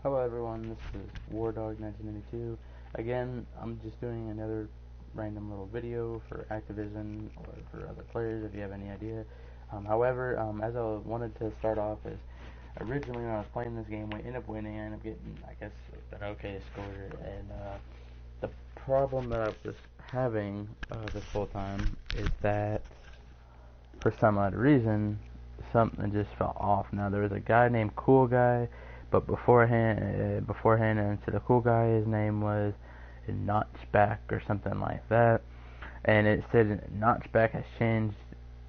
Hello everyone, this is WarDog1992. Again, I'm just doing another random little video for Activision or for other players if you have any idea. However, as I wanted to start off is, originally when I was playing this game, we ended up winning, I ended up getting, I guess, an okay score, and the problem that I was having this whole time is that, for some odd reason, something just fell off. Now, there was a guy named Cool Guy, but beforehand, and to the Cool Guy, his name was Notchback or something like that, and it said Notchback has changed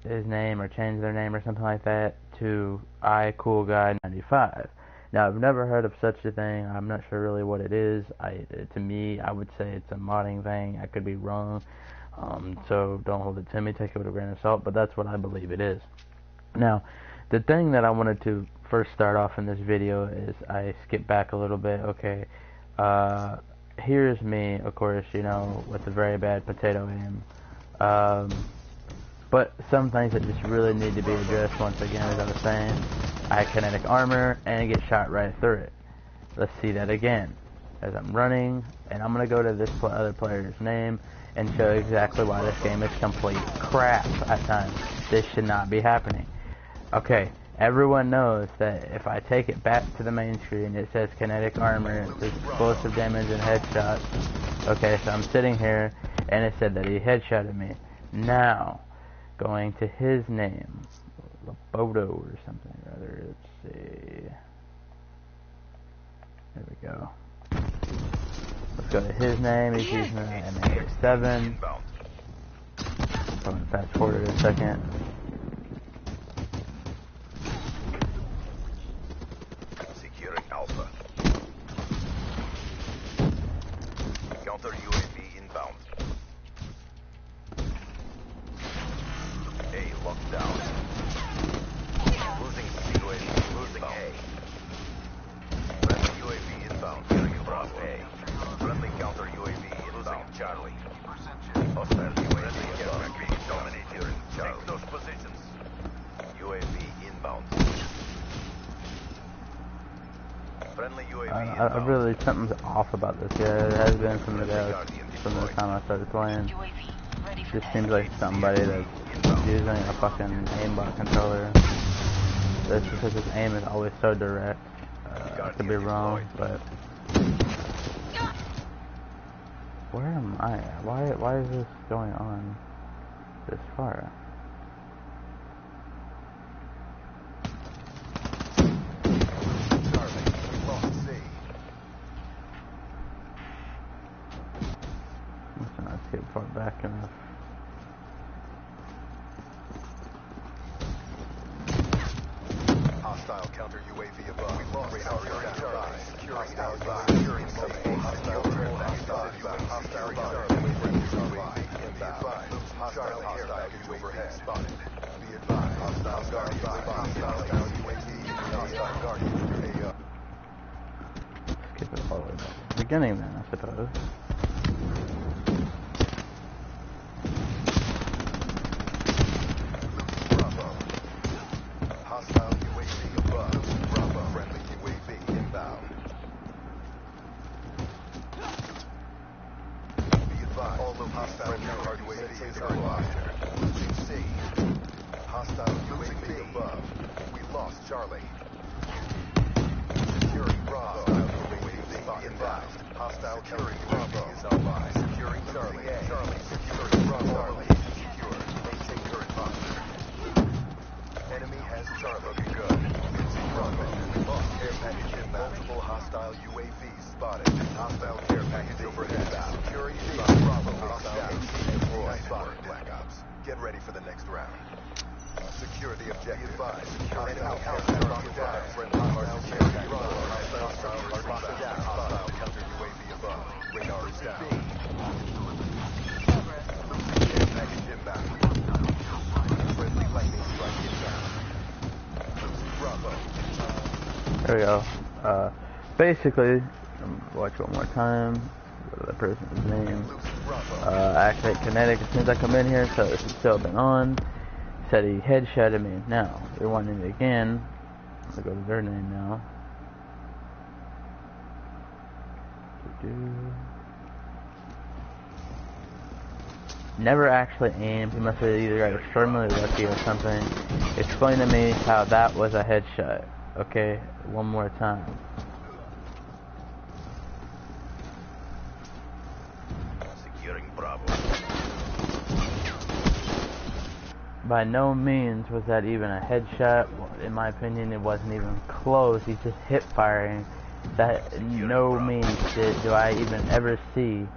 his name or changed their name or something like that to iCoolGuy95. Now, I've never heard of such a thing. I'm not sure really what it is. To me, I would say it's a modding thing. I could be wrong, so don't hold it to me. Take it with a grain of salt, but that's what I believe it is. Now, the thing that I wanted to first start off in this video is I skip back a little bit. Okay, here's me, of course, you know, with a very bad potato aim. But some things that just really need to be addressed once again, as I was saying. I have kinetic armor and get shot right through it. Let's see that again. As I'm running, and I'm going to go to this other player's name and show exactly why this game is complete crap at times. This should not be happening. Okay, everyone knows that if I take it back to the main screen, it says kinetic armor, it says explosive damage and headshots. Okay, so I'm sitting here, and it said that he headshotted me. Now, going to his name, Loboto or something or other, let's see. There we go. Let's go to his name, he's using an M87. I'm going to fast forward a second. Counter UAV inbound. A locked down. Losing UAV, losing A. Friendly UAV inbound. Hearing across A. Friendly counter UAV inbound. Charlie. Hostile UAV dominating Charlie. Take those positions. UAV inbound. Friendly UAV inbound. I really, something's off about this. Yeah, it has been from the time I started playing. It just seems like somebody that's using a fucking aimbot controller. That's because his aim is always so direct. I could be wrong, but where am I at? Why is this going on this far? Must not get far back enough. Hostile counter UAV above. We lost radar down. Securing outbound. Securing something. Hostile overhead. Spotted. Be advised. Hostile UAV. Skip it all the way back to the beginning then, I suppose. Hostile UAV above. Bravo. Friendly UAV inbound. Be advised. All of hostile counter UAV are lost. Losing C. Hostile UAV above. We lost Charlie. Securing Bravo. Hostile UAV inbound. Hostile counter UAV is online. Securing Charlie. Charlie. Securing Bravo. Charlie. Secure. Maintain current posture. Enemy has Charlie. Looking good. Losing Bravo. Lost care package inbound. Multiple hostile UAVs spotted. Hostile care package overhead. Securing Bravo. Hostile deployed. Spotted Black Ops. Get ready for the next round. Secure the objective. Advised. Enemy counter down. Friendly hostile care package. Hostile down. Hostile counter UAV above. Radar is down. Care package inbound. Friendly lightning strike inbound. Bravo. There we go. Basically, watch one more time. Go to the person's name. Activate kinetic as soon as I come in here, so this has still been on. Said he headshotted me. Now, they're wanting it again. I'm gonna go to their name now. Never actually aimed. He must have either got extremely lucky or something. Explain to me how that was a headshot. Okay, one more time. Securing Bravo. By no means was that even a headshot. In my opinion, it wasn't even close. He's just hip firing. That in no means do I even ever see.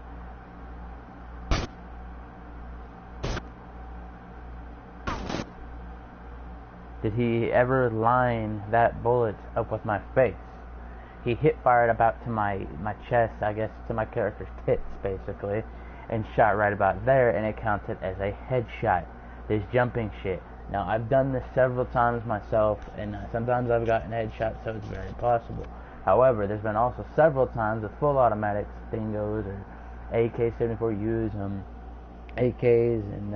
Did he ever line that bullet up with my face? He hip fired about to my chest, I guess, to my character's tits, basically, and shot right about there, and it counted as a headshot. This jumping shit. Now, I've done this several times myself, and sometimes I've gotten headshots, so it's very possible. However, there's been also several times with full automatics, Stingos, or AK-74Us, AKs, and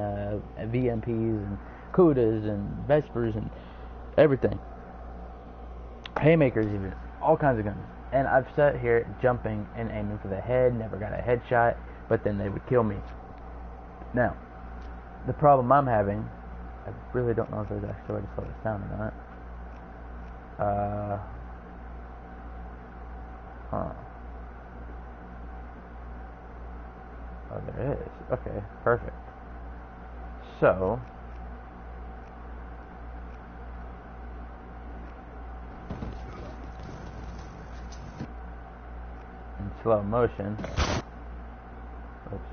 VMPs, and Kudas, and Vespers, and everything. Haymakers, even. All kinds of guns. And I've sat here jumping and aiming for the head, never got a headshot, but then they would kill me. Now, the problem I'm having, I really don't know if there's actually a way to slow this down or not. Oh, there is. Okay, perfect. So, in slow motion. Oops.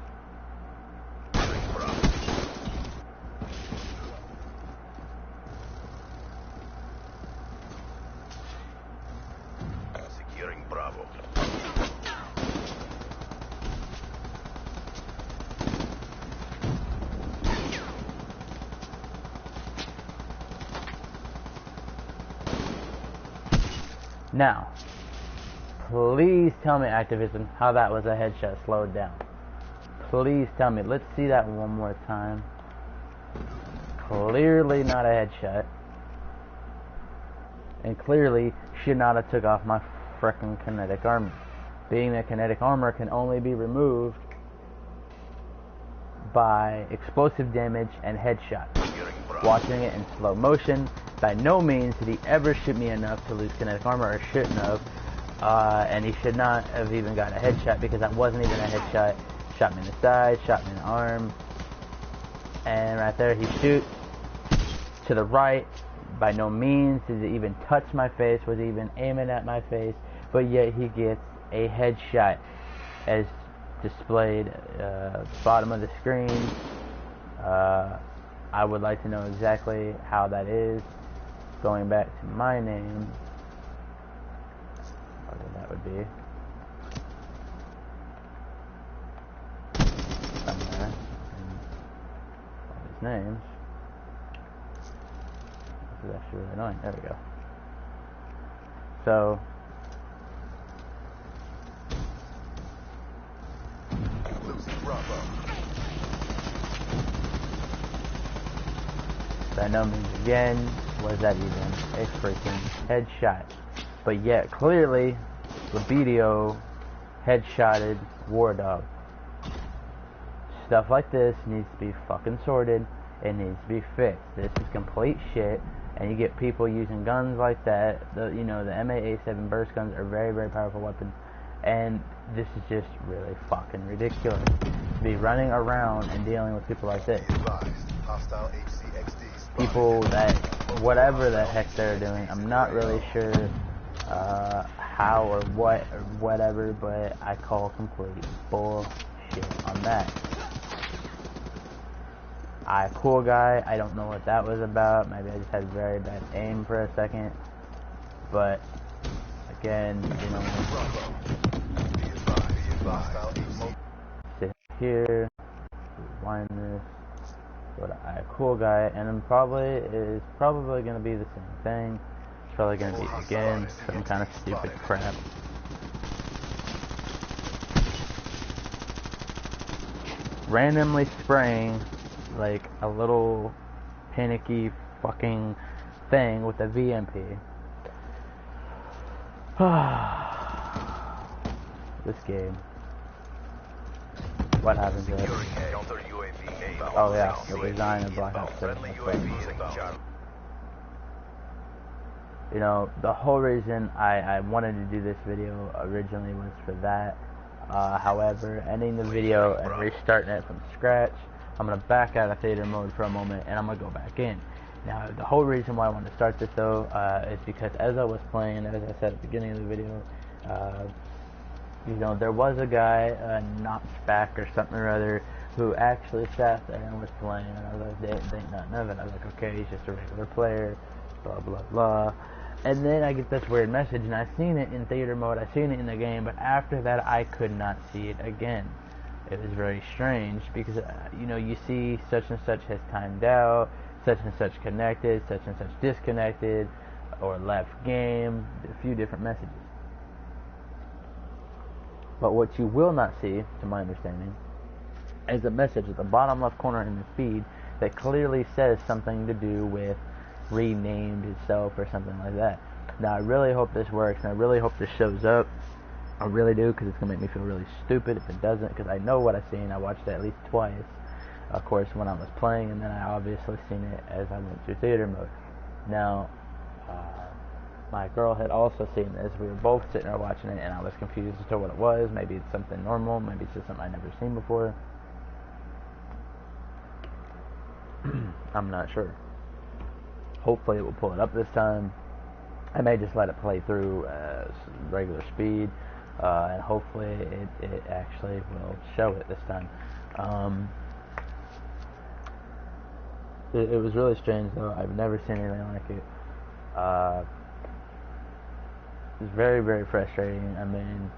Securing Bravo. Now, please tell me, Activision, how that was a headshot slowed down. Please tell me. Let's see that one more time. Clearly not a headshot. And clearly should not have took off my frickin' kinetic armor. Being that kinetic armor can only be removed by explosive damage and headshot. Watching it in slow motion, by no means did he ever shoot me enough to lose kinetic armor, or shouldn't have. And he should not have even gotten a headshot, because that wasn't even a headshot. Shot me in the side, shot me in the arm, and right there he shoots to the right. By no means did it even touch my face, was even aiming at my face, but yet he gets a headshot as displayed bottom of the screen. I would like to know exactly how that is. Going back to my name, whatever that would be. Somewhere. All these names. This is actually really annoying. There we go. So, Losing Bravo. by no means again was that even a freaking headshot. But yet, clearly, Libido headshotted War Dog. Stuff like this needs to be fucking sorted. It needs to be fixed. This is complete shit. And you get people using guns like that. The MA-A7 burst guns are very, very powerful weapons. And this is just really fucking ridiculous. To be running around and dealing with people like this. Hostile HCXD. People that, whatever the heck they're doing, I'm not really sure how or what or whatever, but I call complete bullshit on that. Cool guy, I don't know what that was about. Maybe I just had very bad aim for a second. But, again, you know, sit here, rewind this, go to Cool guy, and then is probably going to be the same thing. It's probably going to be, again, some kind of stupid crap. Randomly spraying like a little panicky fucking thing with a VMP. This game. what happens is, Securing counter UAV inbound. oh yeah, the UAV design of Black inbound. Ops 3. Friendly That's what- UAV inbound. You know, the whole reason I wanted to do this video originally was for that. However, ending the video and restarting it from scratch, I'm going to back out of theater mode for a moment and I'm going to go back in. Now, the whole reason why I wanted to start this though is because as I was playing, as I said at the beginning of the video, you know, there was a guy, Notchback or something or other, who actually sat there and was playing, and I was like, didn't think nothing of it. I was like, okay, he's just a regular player, blah, blah, blah. And then I get this weird message, and I seen it in theater mode, I seen it in the game, but after that, I could not see it again. It was very strange, because, you know, you see such and such has timed out, such and such connected, such and such disconnected, or left game, a few different messages. But what you will not see, to my understanding, is a message at the bottom left corner in the feed that clearly says something to do with renamed itself or something like that. Now, I really hope this works, and I really hope this shows up. I really do, because it's going to make me feel really stupid if it doesn't, because I know what I've seen. I watched it at least twice, of course, when I was playing, and then I obviously seen it as I went through theater mode. Now, my girl had also seen this. We were both sitting there watching it, and I was confused as to what it was. Maybe it's something normal. Maybe it's just something I've never seen before. I'm not sure. Hopefully it will pull it up this time. I may just let it play through regular speed, and hopefully it actually will show it this time. It was really strange though. I've never seen anything like it. It's very, very frustrating. I mean,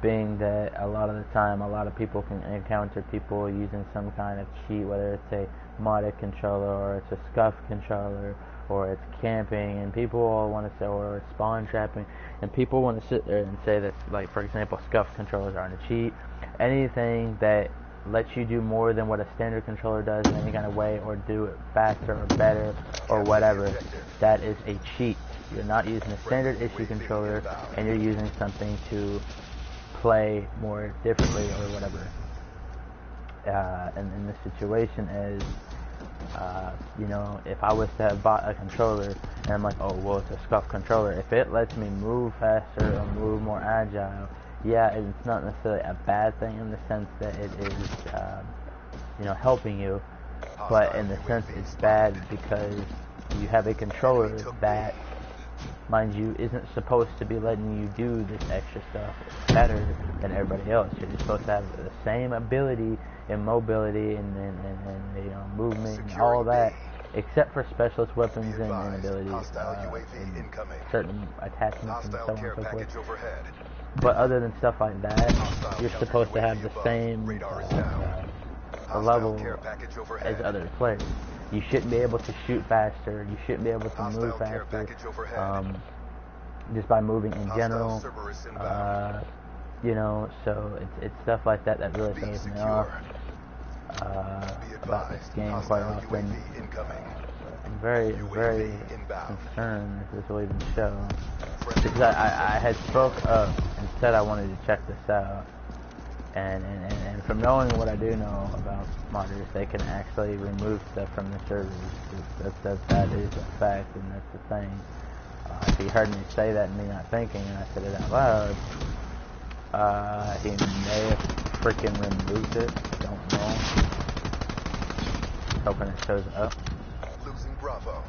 being that a lot of the time, a lot of people can encounter people using some kind of cheat, whether it's a modded controller, or it's a scuff controller, or it's camping, and people all want to say, or it's spawn trapping, and people want to sit there and say that, like, for example, scuff controllers aren't a cheat. Anything that lets you do more than what a standard controller does in any kind of way, or do it faster or better or whatever, that is a cheat. You're not using a standard issue controller, and you're using something to play more differently or whatever. And in this situation is, you know, if I was to have bought a controller and I'm like, oh, well, it's a scuff controller, if it lets me move faster or move more agile, yeah, it's not necessarily a bad thing in the sense that it is, you know, helping you, but in the sense it's bad because you have a controller that, mind you, isn't supposed to be letting you do this extra stuff better than everybody else. You're just supposed to have the same ability and mobility and you know, movement and all that, except for specialist weapons and abilities, and certain attachments and so on and so forth. But other than stuff like that, you're supposed to have the same level as other players. You shouldn't be able to shoot faster. You shouldn't be able to move faster. Just by moving in general. You know, so it's stuff like that that really throws me off about this game quite often. I'm very, very concerned if this will even show. Because I had spoke up and said I wanted to check this out. And from knowing what I do know about modders, they can actually remove stuff from the servers. That is a fact, and that's the thing. If he heard me say that and me not thinking, and I said it out loud, he may have freaking removed it. Don't know. Hoping it shows up. Losing Bravo.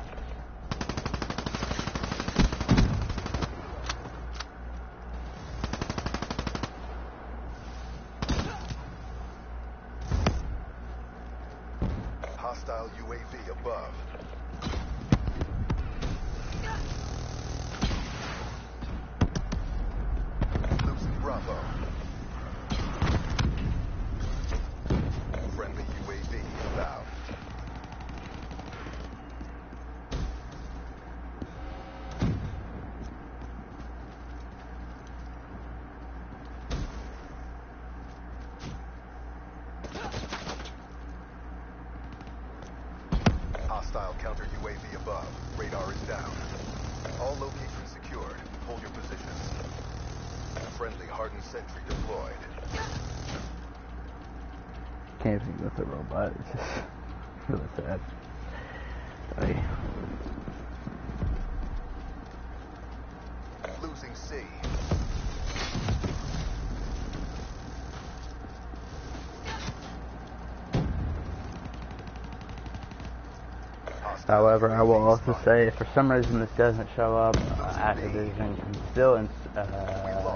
Hostile UAV above. Losing Bravo. Friendly UAV inbound. Hostile counter UAV above. Radar is down. All locations secured. Hold your positions. Friendly hardened sentry deployed. camping with a robot. It's just really sad. Like, Losing C. however, I will also say, if for some reason this doesn't show up, Activision can still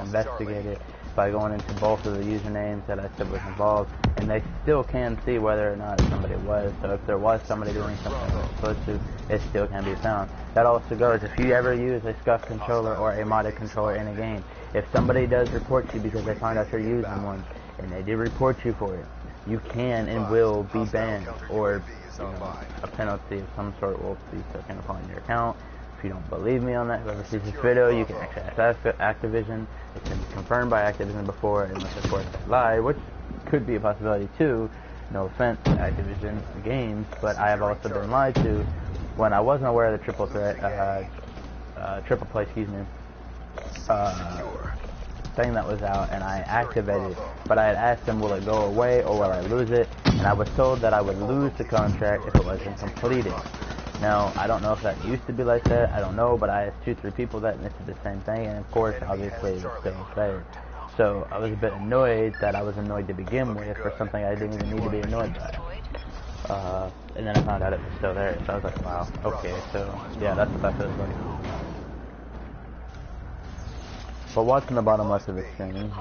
investigate it by going into both of the usernames that I said was involved, and they still can see whether or not somebody was. So if there was somebody doing something they were supposed to, it still can be found. That also goes if you ever use a scuff controller or a modded controller in a game. If somebody does report you because they find out you're using one, and they did report you for it, you can and will be banned, or a penalty of some sort will be taken upon your account. If you don't believe me on that, whoever sees this video, you can actually ask Activision. It's been confirmed by Activision before, unless of course they lie, which could be a possibility too. No offense to Activision Games, but I have also been lied to when I wasn't aware of the triple play, thing that was out, and I activated it. But I had asked them, will it go away or will I lose it? And I was told that I would lose the contract if it wasn't completed. Now, I don't know if that used to be like that, I don't know, but I asked 2-3 people that, and it's the same thing, and of course, obviously, it's still fair. So, I was a bit annoyed that I was annoyed to begin with for something I didn't even need to be annoyed by. And then I found out it was still there, so I was like, wow, okay, so, yeah, that's what that feels like. But watching the bottom left of the screen,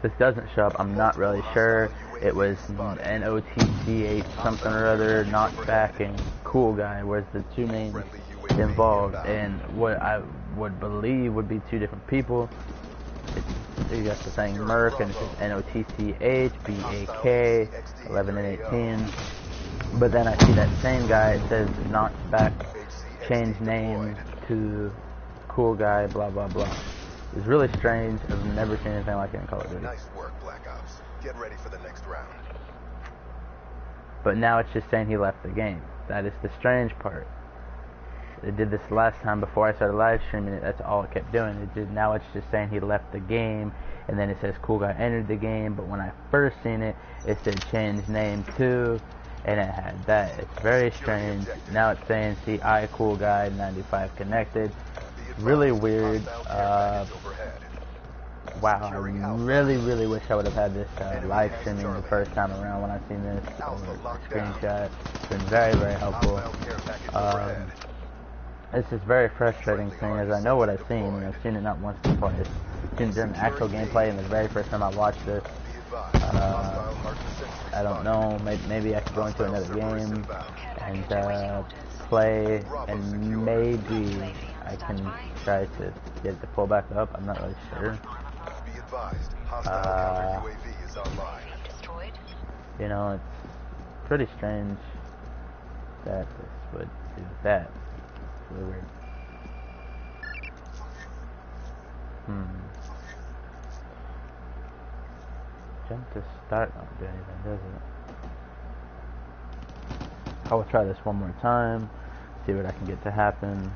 this doesn't show up, I'm not really sure. It was NOTCH something or other, not back, and Cool Guy was the two names involved, and what I would believe would be 2 different people. You got the thing Merc, and it says NOTCH, BAK, 11 and 18. But then I see that same guy, it says not back, change name to Cool Guy, blah blah blah. It's really strange. I've never seen anything like it in Call of Duty. Nice work, Black Ops. Get ready for the next round. But now it's just saying he left the game. That is the strange part. It did this last time before I started live streaming it. That's all it kept doing. It did. Now it's just saying he left the game, and then it says Cool Guy entered the game. But when I first seen it, it said change name to, and it had that. It's very strange. Now it's saying CI Cool Guy 95 connected. Really weird. Wow, I really wish I would have had this live streaming the first time around when I seen this screenshot. It's been very helpful. It's just very frustrating thing, as I know what I've seen, and I've seen it not once but twice. I've seen it during the actual gameplay, and the very first time I watched this, I don't know, maybe I could go into another game and play, and maybe I can try to get it to pull back up. I'm not really sure. You know, it's pretty strange that this would do that. It's really weird. Jump to start don't do anything, does it? I will try this one more time, see what I can get to happen.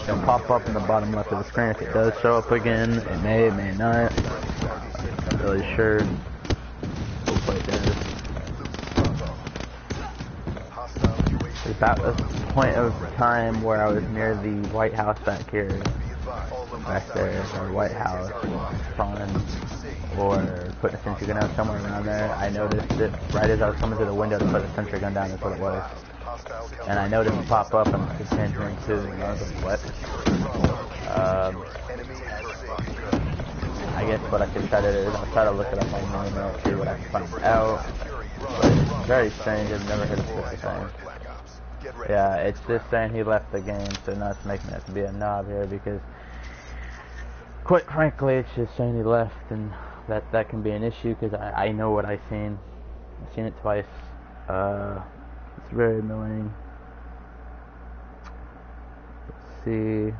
It'll pop up in the bottom left of the screen if it does show up again. It may not. I'm not really sure. Hopefully it does. It's about a point of time where I was near the White House back here. Back there, or White House, spawning, or putting a sentry gun out somewhere around there. I noticed it right as I was coming to the window to put the sentry gun down, that's what it was. And I noticed it pop up and it's entering too, and I was like, what? I guess what I could try to do is I'll try to look it up on the internet, see what I can find out. But it's very strange, I've never heard of such a thing. Yeah, it's just saying he left the game, so now it's making me have to be a knob here, because quite frankly, it's just saying he left, and that can be an issue, because I know what I've seen. I've seen it twice. It's very annoying. Let's see.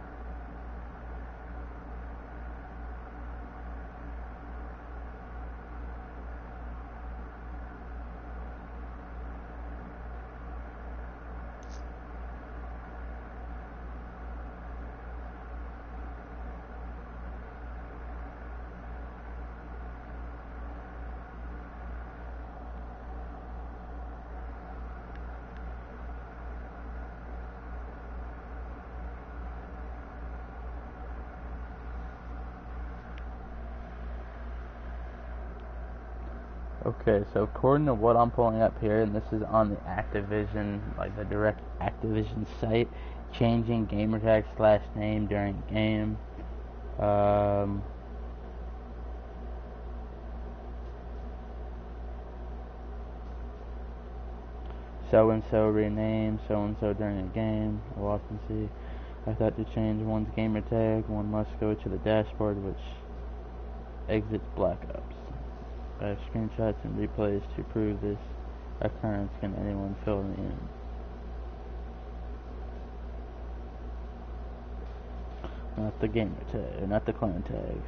Okay, so according to what I'm pulling up here, and this is on the Activision, like the direct Activision site, changing gamertag / name during game. So and so renamed so and so during a game. I'll often see. I thought to change one's gamertag, one must go to the dashboard, which exits Black Ops. I have screenshots and replays to prove this occurrence. Can anyone fill me in? Not the gamer tag, not the clan tag.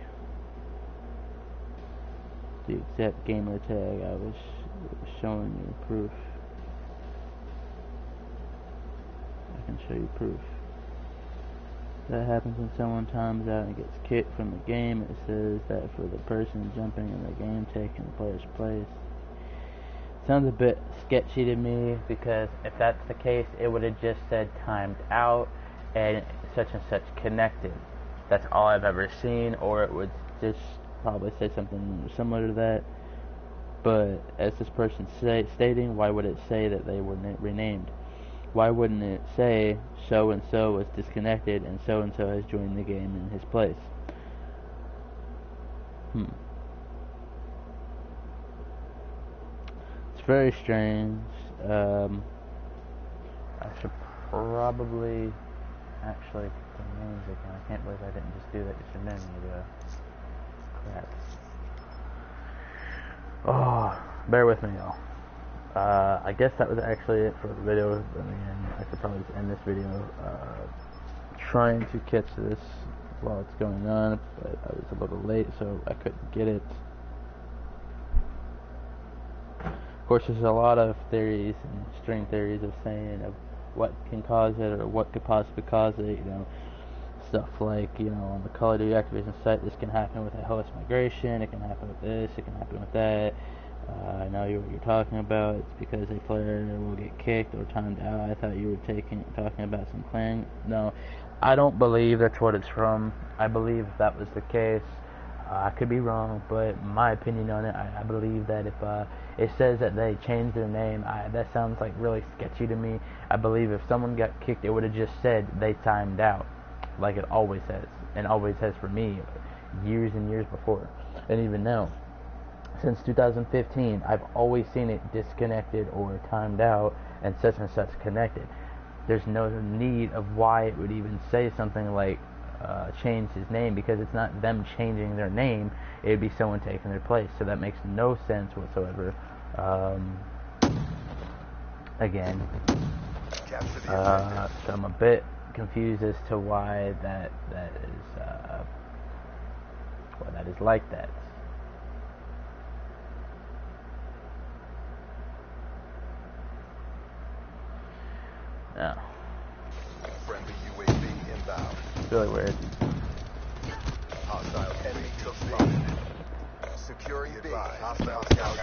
The exact gamer tag I was showing you proof. I can show you proof. That happens when someone times out and gets kicked from the game. It says that for the person jumping in the game taking the player's place. Sounds a bit sketchy to me, because if that's the case, it would have just said timed out and such connected. That's all I've ever seen, or it would just probably say something similar to that. But as this person stating, why would it say that they were renamed? Why wouldn't it say so and so was disconnected and so has joined the game in his place? It's very strange. I should probably actually put the names again. I can't believe I didn't just do that just a minute ago. Crap. Oh, bear with me, y'all. I guess that was actually it for the video. I mean, I could probably just end this video trying to catch this while it's going on, but I was a little late, so I couldn't get it. Of course, there's a lot of theories and string theories of saying of what can cause it or what could possibly cause it. You know, stuff like, you know, on the Call of Duty Activision site, this can happen with a host migration. It can happen with this. It can happen with that. I know what you're talking about. It's because a player will get kicked or timed out. I thought you were talking about some clan. No, I don't believe that's what it's from. I believe if that was the case, I could be wrong, but my opinion on it, I believe that if it says that they changed their name, that sounds like really sketchy to me. I believe if someone got kicked, it would have just said they timed out, like it always says, and always has for me, years and years before, and even now. Since 2015, I've always seen it disconnected or timed out and such connected. There's no need of why it would even say something like change his name, because it's not them changing their name, it would be someone taking their place. So that makes no sense whatsoever. Again, so I'm a bit confused as to why that is like that. Yeah. Friendly UAV inbound. It's really weird. Hostile enemy took B. Securing B. Hostile scout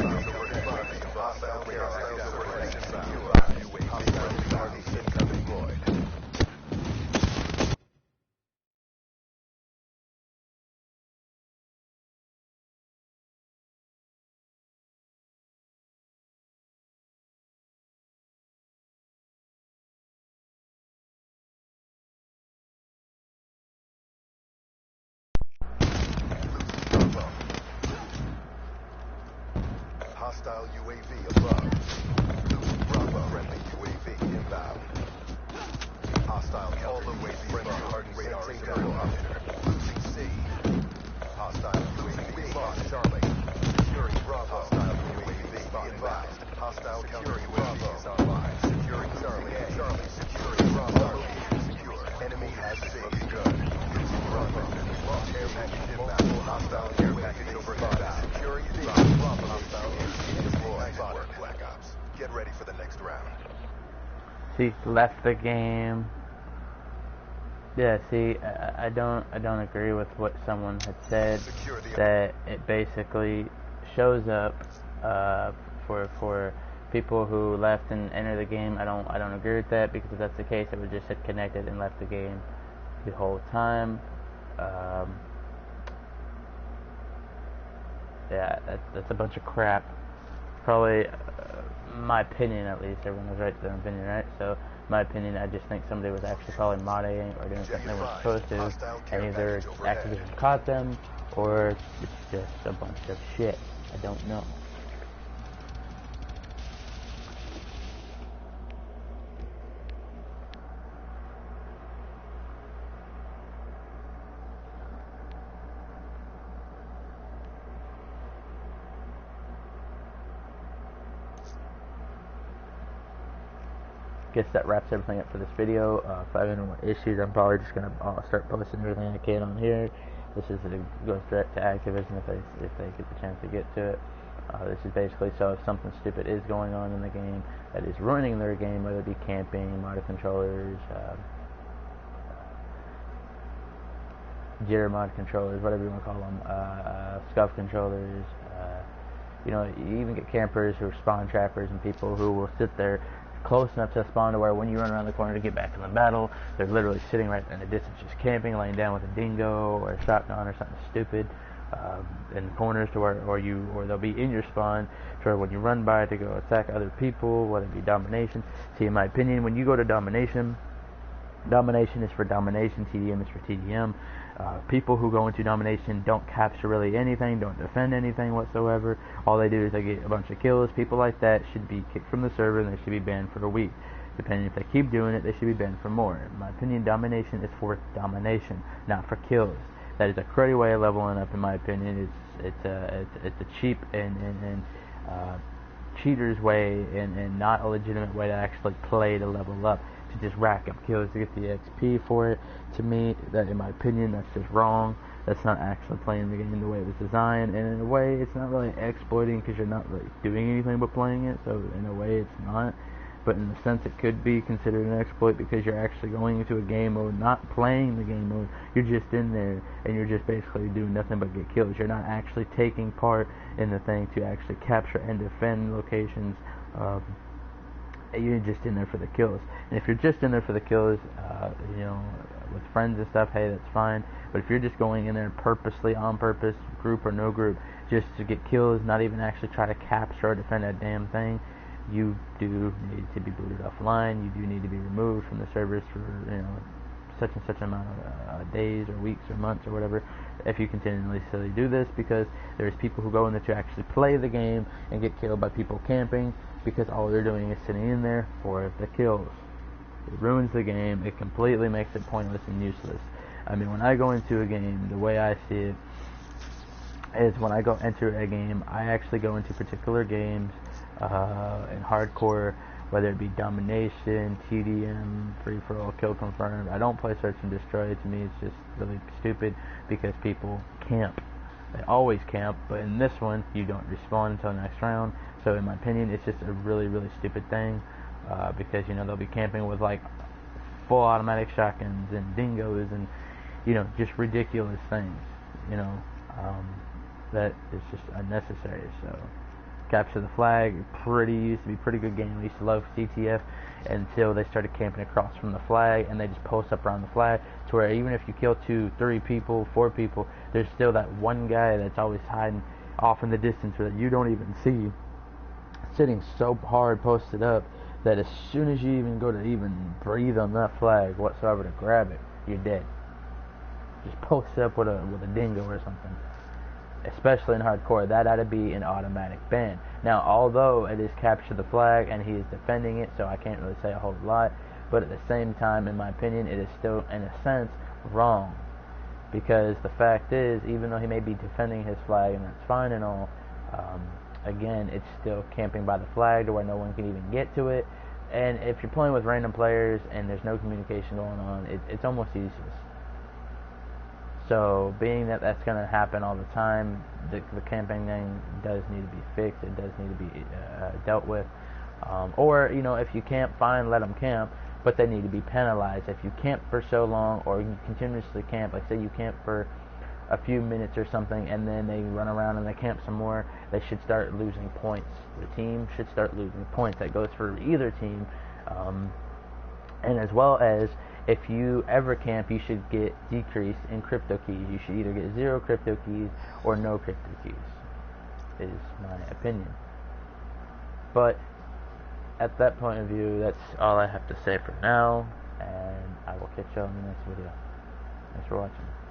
hostile radar inbound. UAV target incoming deployed. Hostile UAV above. Losing Bravo. Friendly UAV inbound. Hostile counter UAV above. Target radar aerial operator. Losing C. Hostile UAV lost Charlie. Securing Bravo. Hostile UAV inbound. Hostile counter UAV is online. Securing Charlie A. Charlie securing Bravo. Secure. Enemy has C. Looking good. Losing Bravo. Lost air package inbound. Hostile air package overhead. Securing B. Bravo. Hostile deployed. Black Ops. Get ready for the next round. She left the game. Yeah, see, I don't agree with what someone had said, that it basically shows up for people who left and entered the game. I don't agree with that, because if that's the case, it would just said connected and left the game the whole time. Yeah, that's a bunch of crap. probably my opinion, at least. Everyone has right to their opinion, right? So my opinion, I just think somebody was actually probably modding or doing something they weren't supposed to, and either Activision caught them or it's just a bunch of shit. I don't know. Guess that wraps everything up for this video. If I have any more issues, I'm probably just gonna start posting everything I can on here. This is goes direct to Activision if they get the chance to get to it. This is basically so if something stupid is going on in the game that is ruining their game, whether it be camping, modded controllers, jitter mod controllers, whatever you want to call them, scuff controllers. You know, you even get campers who are spawn trappers and people who will sit there close enough to spawn to where when you run around the corner to get back in the battle, they're literally sitting right in the distance just camping, laying down with a dingo or a shotgun or something stupid in the corners to where or they'll be in your spawn to where when you run by to go attack other people, whether it be domination. See, in my opinion, when you go to domination is for domination, TDM is for TDM. People who go into domination don't capture really anything, don't defend anything whatsoever. All they do is they get a bunch of kills. People like that should be kicked from the server and they should be banned for a week. Depending if they keep doing it, they should be banned for more. In my opinion, domination is for domination, not for kills. That is a cruddy way of leveling up. In my opinion, it's a cheap and cheaters way and not a legitimate way to actually play to level up. To just rack up kills to get the XP for it. To me, that in my opinion, that's just wrong. That's not actually playing the game the way it was designed, and in a way, it's not really exploiting because you're not really doing anything but playing it. So in a way, it's not. But in a sense, it could be considered an exploit because you're actually going into a game mode, not playing the game mode. You're just in there, and you're just basically doing nothing but get kills. You're not actually taking part in the thing to actually capture and defend locations. You're just in there for the kills. And if you're just in there for the kills, you know, with friends and stuff, hey, that's fine. But if you're just going in there purposely, on purpose, group or no group, just to get kills, not even actually try to capture or defend that damn thing, you do need to be booted offline. You do need to be removed from the servers for, you know, such and such amount of days or weeks or months or whatever, if you continuously do this, because there's people who go in there to actually play the game and get killed by people camping because all they're doing is sitting in there for the kills. It ruins the game. It completely makes it pointless and useless. I mean, when I go into a game, the way I see it is when I go enter a game, I actually go into particular games in hardcore, whether it be domination, TDM, free-for-all, kill confirmed. I don't play search and destroy. To me, it's just really stupid because people camp. They always camp, but in this one, you don't respawn until the next round. So in my opinion, it's just a really, really stupid thing because, you know, they'll be camping with like full automatic shotguns and dingoes and, you know, just ridiculous things, you know, that is just unnecessary. So capture the flag used to be a pretty good game. I used to love CTF until they started camping across from the flag and they just post up around the flag to where even if you kill 2, 3 people, 4 people, there's still that one guy that's always hiding off in the distance that you don't even see, sitting so hard posted up that as soon as you even go to even breathe on that flag whatsoever to grab it, you're dead. Just post up with a dingo or something. Especially in hardcore, that ought to be an automatic ban. Now, although it is capture the flag and he is defending it, so I can't really say a whole lot, but at the same time, in my opinion, it is still, in a sense, wrong. Because the fact is, even though he may be defending his flag, and that's fine and all, again, it's still camping by the flag to where no one can even get to it. And if you're playing with random players and there's no communication going on, it's almost useless. So, being that that's going to happen all the time, the camping thing does need to be fixed. It does need to be dealt with. Or, you know, if you camp, fine, let them camp, but they need to be penalized. If you camp for so long, or you continuously camp, like say you camp for a few minutes or something, and then they run around and they camp some more, they should start losing points. The team should start losing points. That goes for either team. And as well as, if you ever camp, you should get decrease in crypto keys. You should either get 0 crypto keys or no crypto keys, is my opinion. But at that point of view, that's all I have to say for now, and I will catch you on the next video. Thanks for watching.